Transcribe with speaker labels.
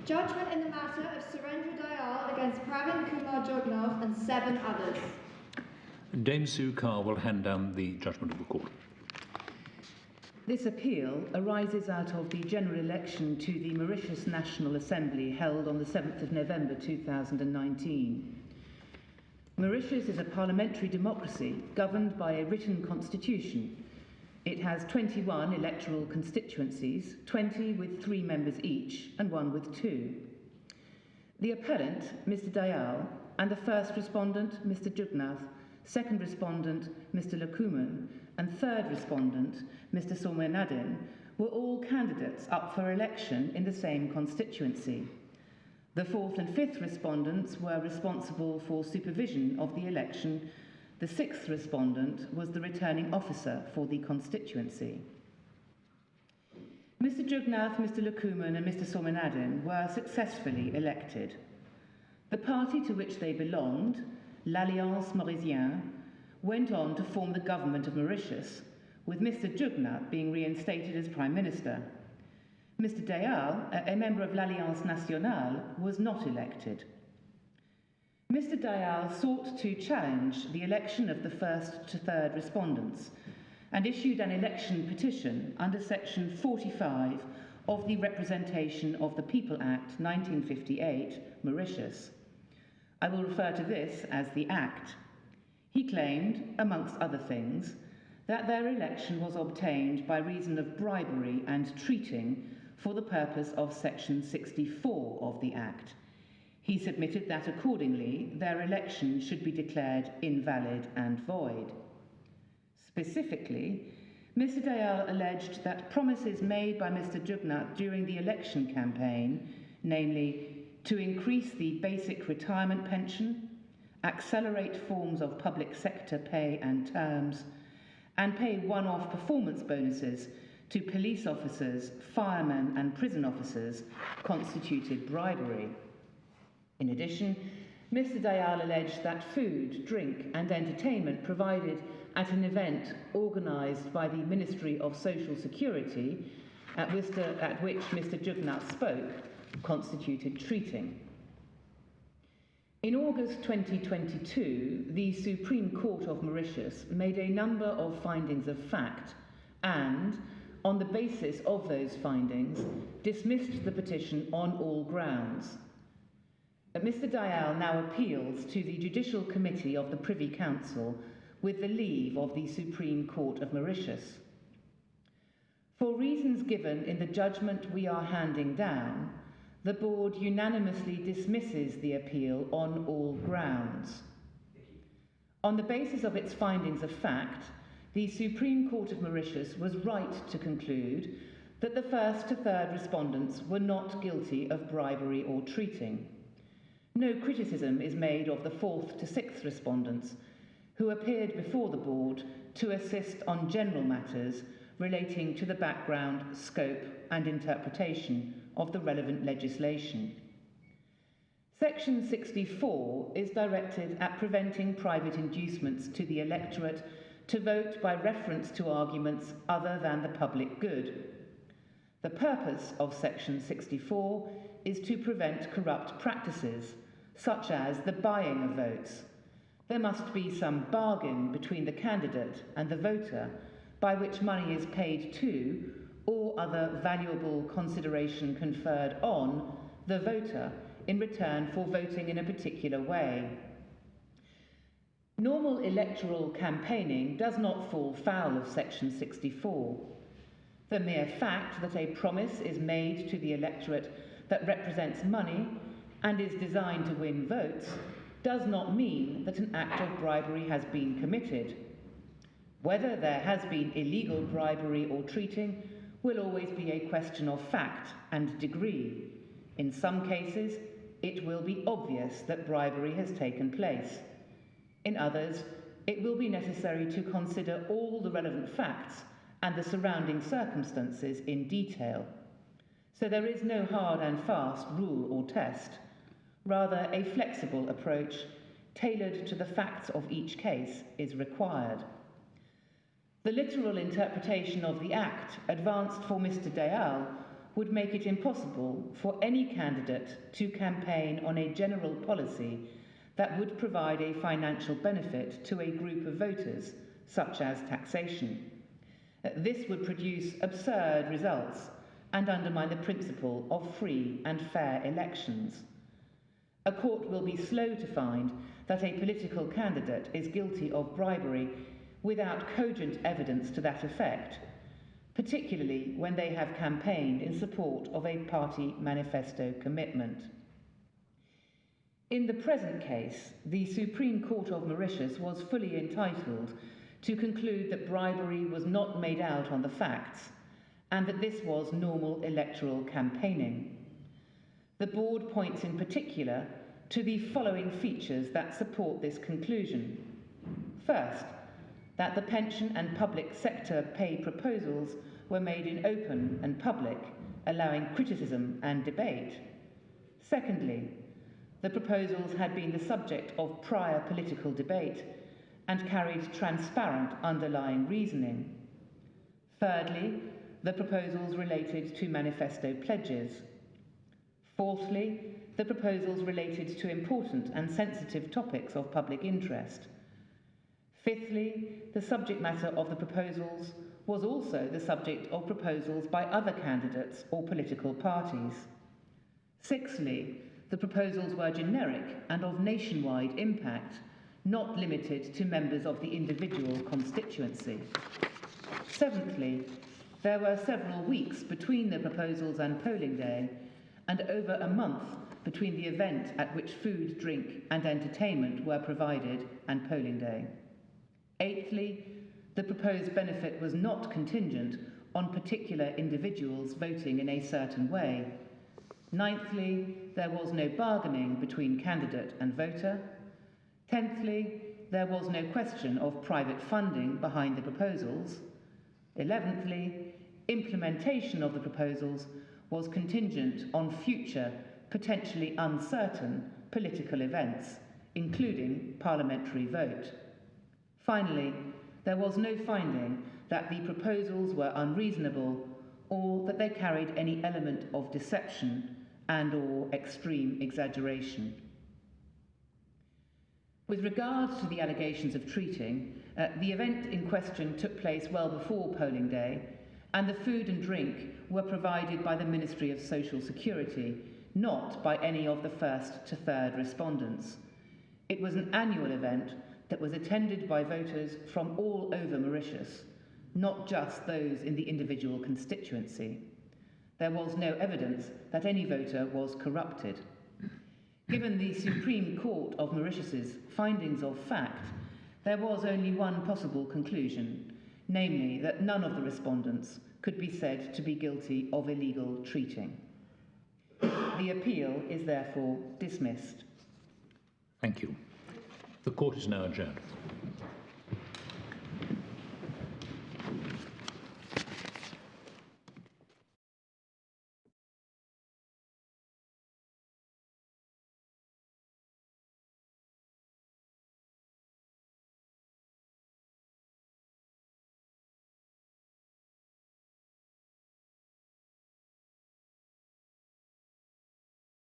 Speaker 1: Judgment in the matter of Surendra Dayal against Pravind Kumar Jugnauth and 7 others.
Speaker 2: Dame Sue Carr will hand down the judgment of the court.
Speaker 3: This appeal arises out of the general election to the Mauritius National Assembly held on the 7th of November 2019. Mauritius is a parliamentary democracy governed by a written constitution. It has 21 electoral constituencies, 20 with 3 members each and 1 with 2. The appellant, Mr. Dayal, and the First Respondent, Mr. Jugnauth, Second Respondent, Mr. Lekuman, and Third Respondent, Mr. Somenadin, were all candidates up for election in the same constituency. The Fourth and Fifth Respondents were responsible for supervision of the election. The Sixth Respondent was the returning officer for the constituency. Mr. Jugnauth, Mr. Lekuman, and Mr. Somenadin were successfully elected. The party to which they belonged, l'Alliance Mauritienne, went on to form the Government of Mauritius, with Mr. Jugnauth being reinstated as Prime Minister. Mr. Dayal, a member of l'Alliance Nationale, was not elected. Mr. Dayal sought to challenge the election of the first to third respondents and issued an election petition under Section 45 of the Representation of the People Act 1958, Mauritius. I will refer to this as the Act. He claimed, amongst other things, that their election was obtained by reason of bribery and treating for the purpose of Section 64 of the Act. He submitted that accordingly their election should be declared invalid and void. Specifically, Mr. Dayal alleged that promises made by Mr. Jugnauth during the election campaign, namely to increase the basic retirement pension, accelerate forms of public sector pay and terms, and pay one-off performance bonuses to police officers, firemen and prison officers, constituted bribery. In addition, Mr. Dayal alleged that food, drink and entertainment provided at an event organised by the Ministry of Social Security, at which Mr. Jugnauth spoke, constituted treating. In August 2022, the Supreme Court of Mauritius made a number of findings of fact and, on the basis of those findings, dismissed the petition on all grounds. Mr. Dayal now appeals to the Judicial Committee of the Privy Council with the leave of the Supreme Court of Mauritius. For reasons given in the judgment we are handing down, the Board unanimously dismisses the appeal on all grounds. On the basis of its findings of fact, the Supreme Court of Mauritius was right to conclude that the first to third respondents were not guilty of bribery or treating. No criticism is made of the fourth to sixth respondents, who appeared before the Board to assist on general matters relating to the background, scope and interpretation of the relevant legislation. Section 64 is directed at preventing private inducements to the electorate to vote by reference to arguments other than the public good. The purpose of Section 64 is to prevent corrupt practices, such as the buying of votes. There must be some bargain between the candidate and the voter by which money is paid to or other valuable consideration conferred on the voter in return for voting in a particular way. Normal electoral campaigning does not fall foul of Section 64. The mere fact that a promise is made to the electorate that represents money and is designed to win votes does not mean that an act of bribery has been committed. Whether there has been illegal bribery or treating will always be a question of fact and degree. In some cases, it will be obvious that bribery has taken place. In others, it will be necessary to consider all the relevant facts and the surrounding circumstances in detail. So there is no hard and fast rule or test, rather a flexible approach tailored to the facts of each case is required. The literal interpretation of the Act advanced for Mr. Dayal would make it impossible for any candidate to campaign on a general policy that would provide a financial benefit to a group of voters, such as taxation. This would produce absurd results and undermine the principle of free and fair elections. A court will be slow to find that a political candidate is guilty of bribery without cogent evidence to that effect, particularly when they have campaigned in support of a party manifesto commitment. In the present case, the Supreme Court of Mauritius was fully entitled to conclude that bribery was not made out on the facts and that this was normal electoral campaigning. The board points in particular to the following features that support this conclusion. First, that the pension and public sector pay proposals were made in open and public, allowing criticism and debate. Secondly, the proposals had been the subject of prior political debate and carried transparent underlying reasoning. Thirdly, the proposals related to manifesto pledges. Fourthly, the proposals related to important and sensitive topics of public interest. Fifthly, the subject matter of the proposals was also the subject of proposals by other candidates or political parties. Sixthly, the proposals were generic and of nationwide impact, not limited to members of the individual constituency. Seventhly, there were several weeks between the proposals and polling day, and over a month between the event at which food, drink, and entertainment were provided and polling day. Eighthly, the proposed benefit was not contingent on particular individuals voting in a certain way. Ninthly, there was no bargaining between candidate and voter. Tenthly, there was no question of private funding behind the proposals. 11thly, implementation of the proposals was contingent on future, potentially uncertain political events, including parliamentary vote. Finally, there was no finding that the proposals were unreasonable or that they carried any element of deception and/or extreme exaggeration. With regard to the allegations of treating, the event in question took place well before polling day, and the food and drink were provided by the Ministry of Social Security, not by any of the first to third respondents. It was an annual event that was attended by voters from all over Mauritius, not just those in the individual constituency. There was no evidence that any voter was corrupted. Given the Supreme Court of Mauritius's findings of fact, there was only one possible conclusion, namely that none of the respondents could be said to be guilty of illegal treating. The appeal is therefore dismissed.
Speaker 2: Thank you. The court is now adjourned.